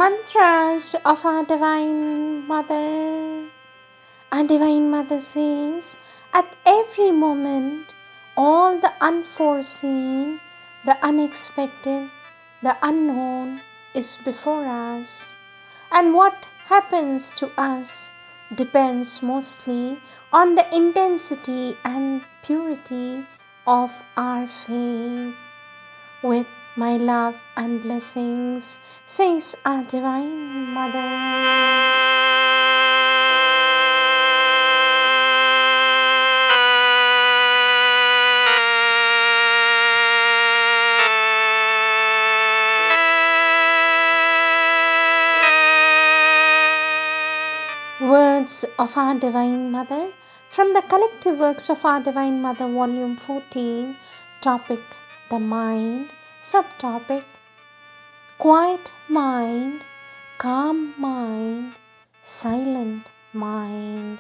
Mantras of our Divine Mother. Our Divine Mother says, at every moment, all the unforeseen, the unexpected, the unknown is before us. And what happens to us depends mostly on the intensity and purity of our faith. With my love and blessings, says our Divine Mother. Words of our Divine Mother from the collective works of our Divine Mother, Volume 14, topic the mind, subtopic quiet mind, calm mind, silent mind,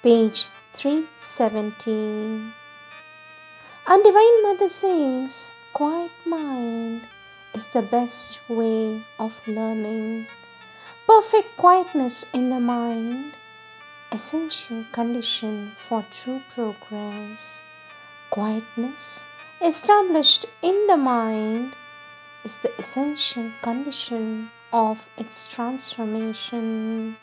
page 317. Our Divine Mother says, quiet mind is the best way of learning. Perfect quietness in the mind, essential condition for true progress. Quietness established in the mind is the essential condition of its transformation.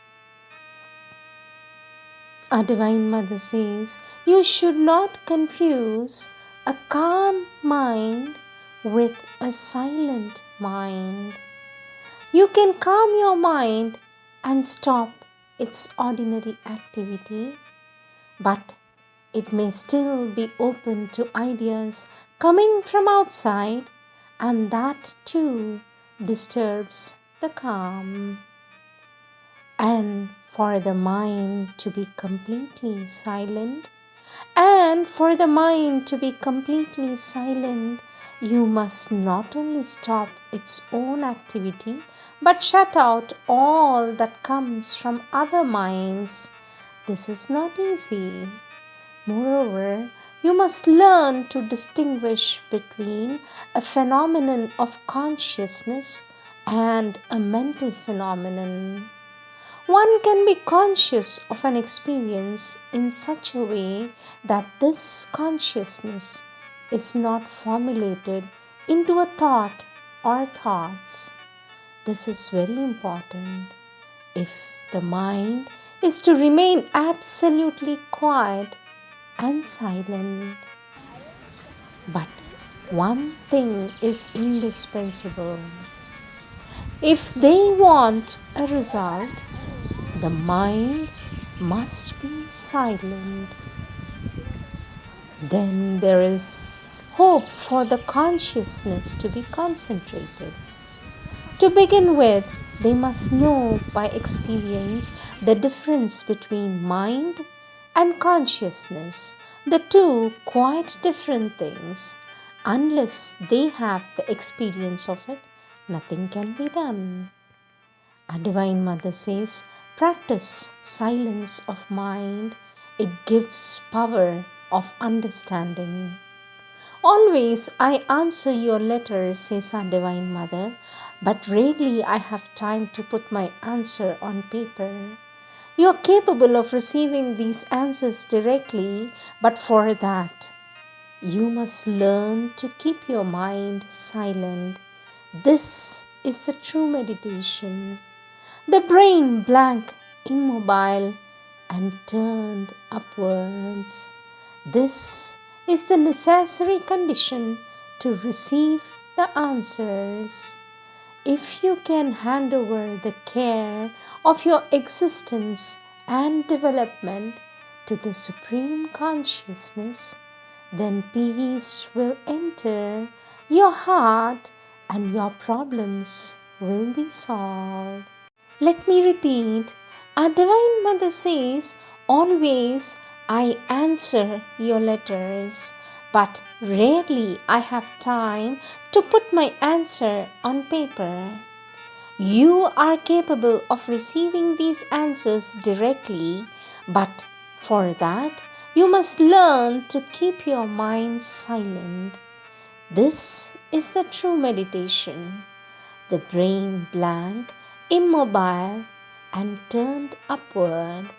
Our Divine Mother says, you should not confuse a calm mind with a silent mind. You can calm your mind and stop its ordinary activity, but it may still be open to ideas coming from outside, and that too disturbs the calm. And for the mind to be completely silent, you must not only stop its own activity, but shut out all that comes from other minds. This is not easy. Moreover, you must learn to distinguish between a phenomenon of consciousness and a mental phenomenon. One can be conscious of an experience in such a way that this consciousness is not formulated into a thought or thoughts. This is very important. If the mind is to remain absolutely quiet and silent. But one thing is indispensable. If they want a result, the mind must be silent. Then there is hope for the consciousness to be concentrated. To begin with, they must know by experience the difference between mind and consciousness, the two quite different things. Unless they have the experience of it, nothing can be done. Our Divine Mother says, practice silence of mind. It gives power of understanding. Always I answer your letters, says our Divine Mother, but rarely I have time to put my answer on paper. You are capable of receiving these answers directly, but for that, you must learn to keep your mind silent. This is the true meditation. The brain blank, immobile, and turned upwards. This is the necessary condition to receive the answers. If you can hand over the care of your existence and development to the Supreme Consciousness, then peace will enter your heart and your problems will be solved. Let me repeat. Our Divine Mother says, always I answer your letters, but rarely I have time to put my answer on paper. You are capable of receiving these answers directly, but for that, you must learn to keep your mind silent. This is the true meditation. The brain blank, immobile and turned upward.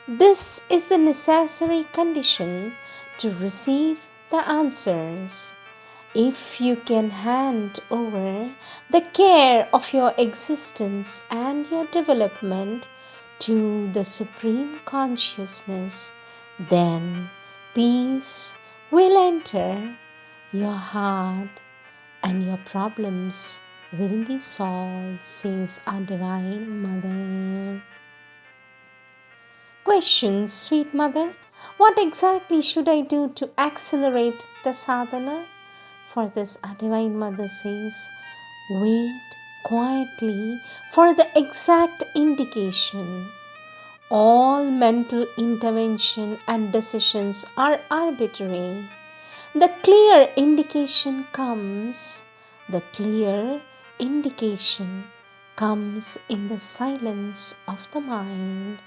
This is the necessary condition to receive the answers. If you can hand over the care of your existence and your development to the Supreme Consciousness, then peace will enter your heart and your problems will be solved, says our Divine Mother. Question, sweet mother, what exactly should I do to accelerate the sadhana? For this, our Divine Mother says, wait quietly for the exact indication. All mental intervention and decisions are arbitrary. The clear indication comes in the silence of the mind.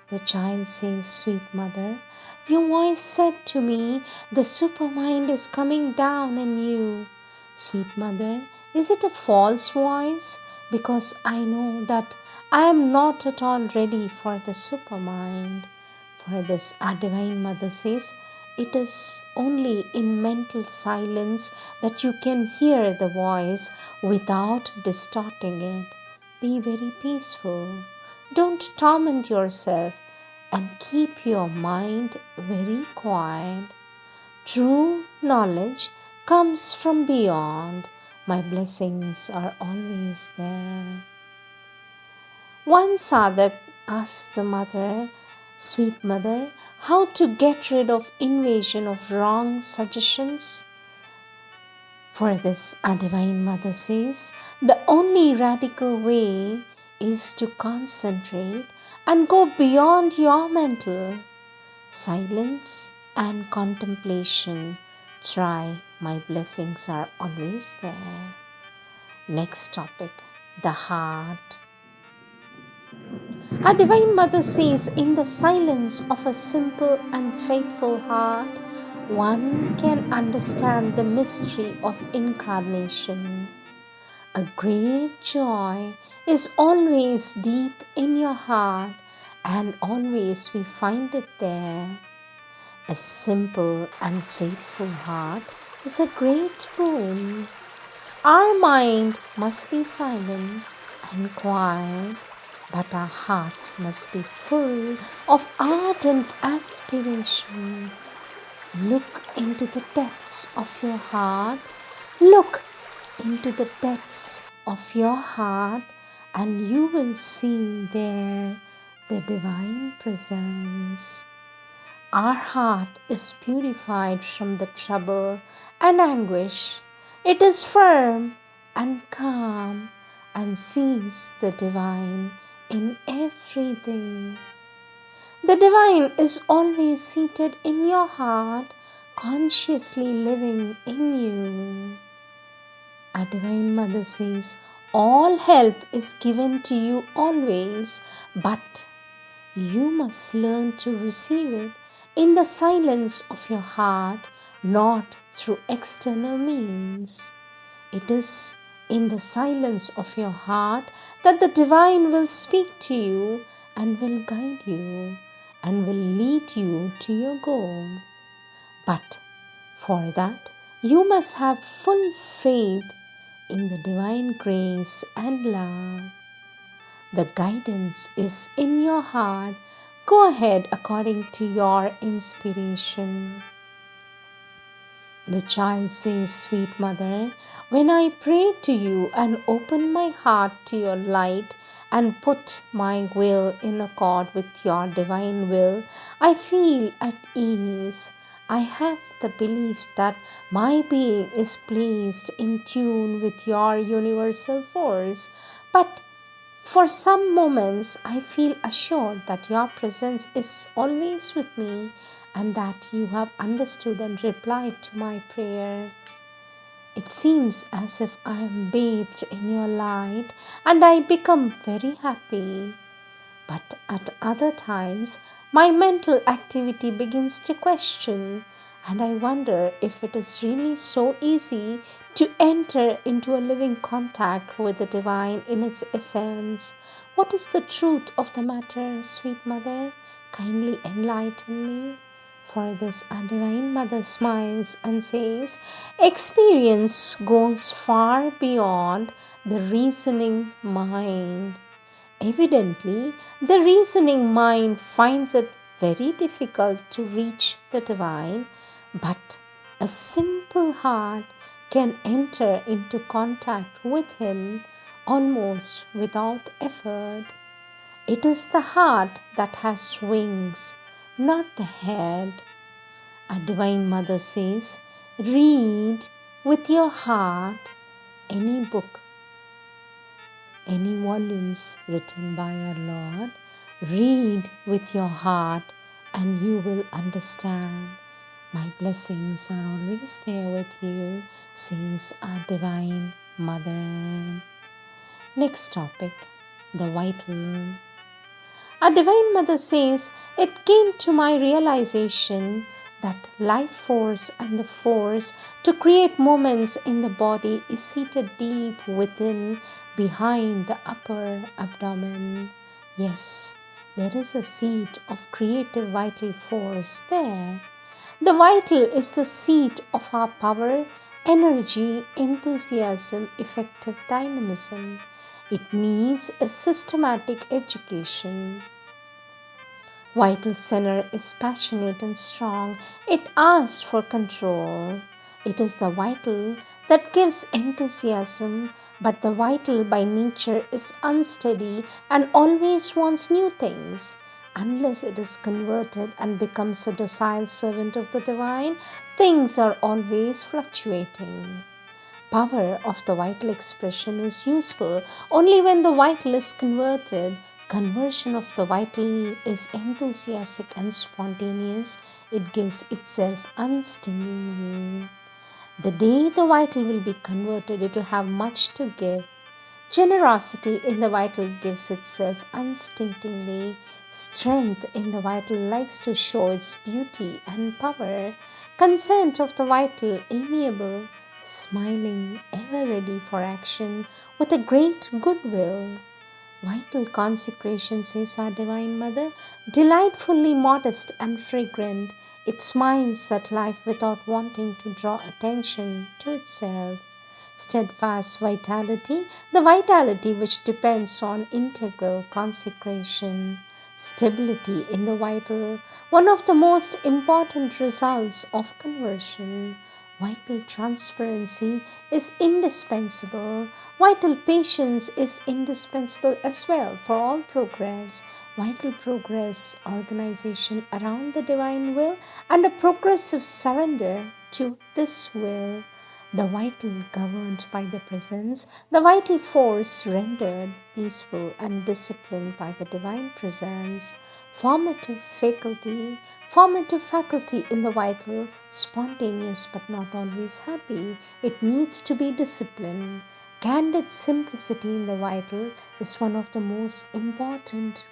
The child says, sweet mother, your voice said to me, the supermind is coming down in you. Sweet mother, is it a false voice? Because I know that I am not at all ready for the supermind. For this, our Divine Mother says, it is only in mental silence that you can hear the voice without distorting it. Be very peaceful. Don't torment yourself and keep your mind very quiet. True knowledge comes from beyond. My blessings are always there. One sadhak asked the mother, sweet mother, how to get rid of invasion of wrong suggestions. For this, our Divine Mother says, the only radical way is to concentrate and go beyond your mental silence and contemplation. Try, my blessings are always there. Next topic, the heart. Our Divine Mother says, in the silence of a simple and faithful heart, one can understand the mystery of incarnation. A great joy is always deep in your heart, and always we find it there. A simple and faithful heart is a great boon. Our mind must be silent and quiet, but our heart must be full of ardent aspiration. Look into the depths of your heart. Look into the depths of your heart, and you will see there the Divine Presence. Our heart is purified from the trouble and anguish. It is firm and calm and sees the Divine in everything. The Divine is always seated in your heart, consciously living in you. Our Divine Mother says, all help is given to you always, but you must learn to receive it in the silence of your heart, not through external means. It is in the silence of your heart that the Divine will speak to you and will guide you and will lead you to your goal. But for that, you must have full faith in the Divine grace and love. The guidance is in your heart. Go ahead according to your inspiration. The child says, sweet mother, when I pray to you and open my heart to your light and put my will in accord with your divine will, I feel at ease. I have the belief that my being is placed in tune with your universal force. But for some moments, I feel assured that your presence is always with me and that you have understood and replied to my prayer. It seems as if I am bathed in your light and I become very happy. But at other times, my mental activity begins to question And I wonder if it is really so easy to enter into a living contact with the divine in its essence. What is the truth of the matter, sweet mother? Kindly enlighten me. For this, our divine mother smiles and says, experience goes far beyond the reasoning mind. Evidently, the reasoning mind finds it very difficult to reach the divine, but a simple heart can enter into contact with him almost without effort. It is the heart that has wings, not the head. A divine mother says, read with your heart any book, any volumes written by our Lord. Read with your heart and you will understand. My blessings are always there with you, says our Divine Mother. Next topic, the vital. Our Divine Mother says, it came to my realization that life force and the force to create moments in the body is seated deep within, behind the upper abdomen. Yes, there is a seat of creative vital force there. The vital is the seat of our power, energy, enthusiasm, effective dynamism. It needs a systematic education. Vital center is passionate and strong. It asks for control. It is the vital that gives enthusiasm, but the vital by nature is unsteady and always wants new things. Unless it is converted and becomes a docile servant of the divine, things are always fluctuating. Power of the vital expression is useful only when the vital is converted. Conversion of the vital is enthusiastic and spontaneous. It gives itself unstingingly. The day the vital will be converted, it will have much to give. Generosity in the vital gives itself unstintingly. Strength in the vital likes to show its beauty and power. Consent of the vital amiable, smiling, ever ready for action, with a great goodwill. Vital consecration, says our Divine Mother, delightfully modest and fragrant. It smiles at life without wanting to draw attention to itself. Steadfast vitality, the vitality which depends on integral consecration. Stability in the vital, one of the most important results of conversion. Vital transparency is indispensable. Vital patience is indispensable as well for all progress. Vital progress, organization around the divine will, and a progressive surrender to this will. The vital governed by the presence, the vital force rendered peaceful and disciplined by the divine presence. Formative faculty in the vital, spontaneous but not always happy. It needs to be disciplined. Candid simplicity in the vital is one of the most important,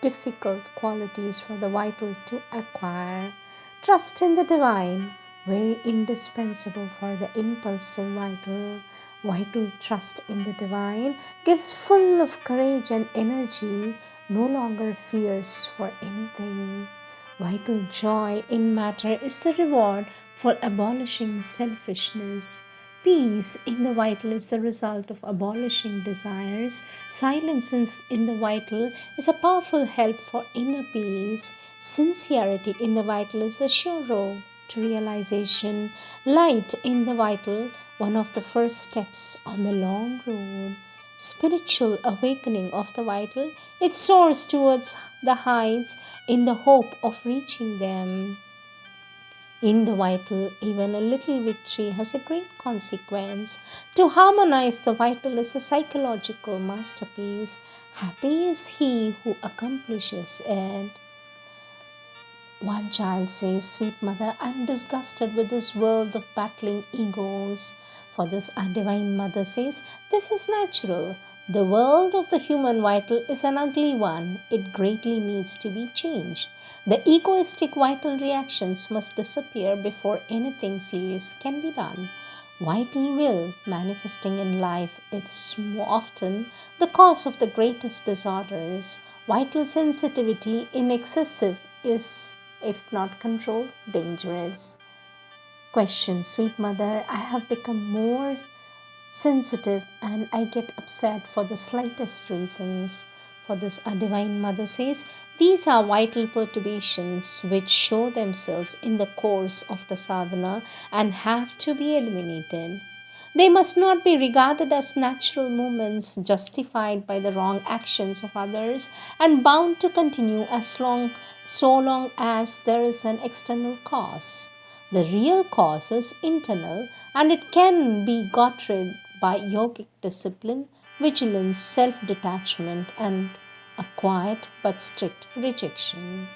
difficult qualities for the vital to acquire. Trust in the divine, very indispensable for the impulsive vital. Vital trust in the divine gives full of courage and energy, no longer fears for anything. Vital joy in matter is the reward for abolishing selfishness. Peace in the vital is the result of abolishing desires. Silence in the vital is a powerful help for inner peace. Sincerity in the vital is the sure road to realization. Light in the vital, one of the first steps on the long road. Spiritual awakening of the vital, it soars towards the heights in the hope of reaching them. In the vital, even a little victory has a great consequence. To harmonize the vital is a psychological masterpiece. Happy is he who accomplishes it. One child says, sweet mother, I am disgusted with this world of battling egos. For this, our Divine Mother says, this is natural. The world of the human vital is an ugly one. It greatly needs to be changed. The egoistic vital reactions must disappear before anything serious can be done. Vital will manifesting in life is often the cause of the greatest disorders. Vital sensitivity in excessive is, if not controlled, dangerous. Question, sweet mother, I have become more sensitive and I get upset for the slightest reasons. For this, our Divine Mother says, these are vital perturbations which show themselves in the course of the sadhana and have to be eliminated. They must not be regarded as natural movements justified by the wrong actions of others and bound to continue so long as there is an external cause. The real cause is internal and it can be got rid by yogic discipline, vigilance, self detachment, and a quiet but strict rejection.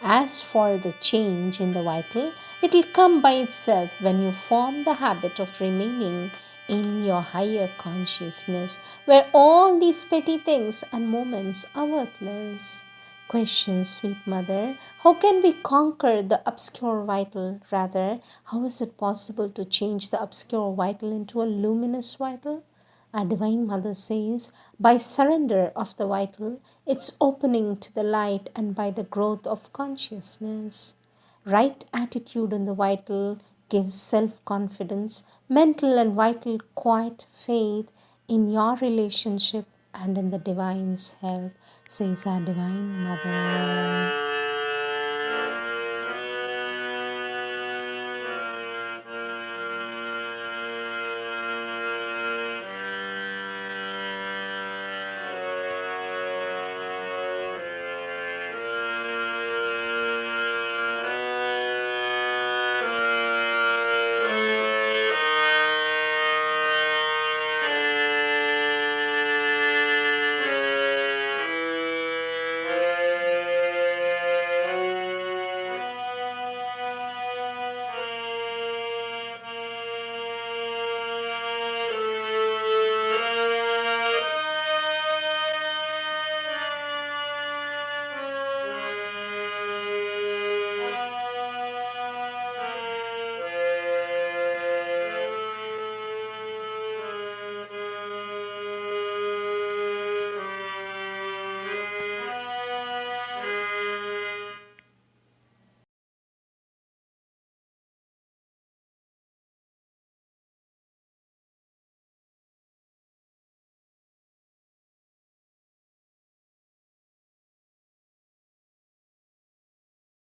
As for the change in the vital, it will come by itself when you form the habit of remaining in your higher consciousness, where all these petty things and moments are worthless. Question, sweet mother, how can we conquer the obscure vital? Rather, how is it possible to change the obscure vital into a luminous vital? Our Divine Mother says, by surrender of the vital, its opening to the light, and by the growth of consciousness. Right attitude in the vital gives self confidence, mental and vital quiet faith in your relationship and in the divine's help, says our Divine Mother.